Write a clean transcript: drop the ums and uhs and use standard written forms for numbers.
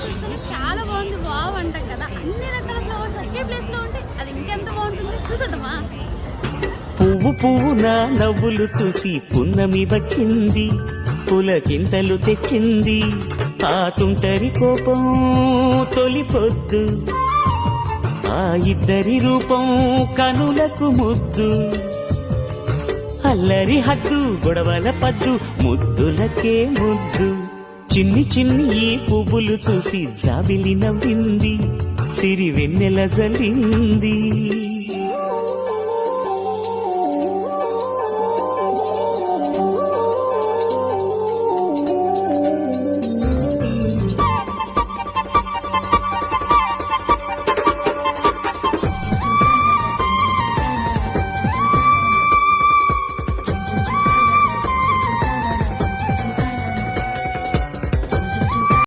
చూస్తేనే చాలా బాగుంది. వావ్ అంటాం కదా, అన్ని రకాల ఫ్లవర్స్ ఒకే ప్లేస్ లో ఉంటే అది ఇంకెంత బాగుంటుంది. చూసేద్దామా? పువ్వు పువ్వున నవ్వులు చూసి పున్నమి వచ్చింది, పులకింతలు తెచ్చింది. ఆ తుంటరి కోపం తొలి పొద్దు, ఆ ఇద్దరి రూపం కనులకు ముద్దు. అల్లరి హద్దు గొడవల పద్దు, ముద్దులకే ముద్దు. చిన్ని చిన్ని ఈ పువ్వులు చూసి జాబిలి నవ్వింది, సిరి వెన్నెల జల్లింది.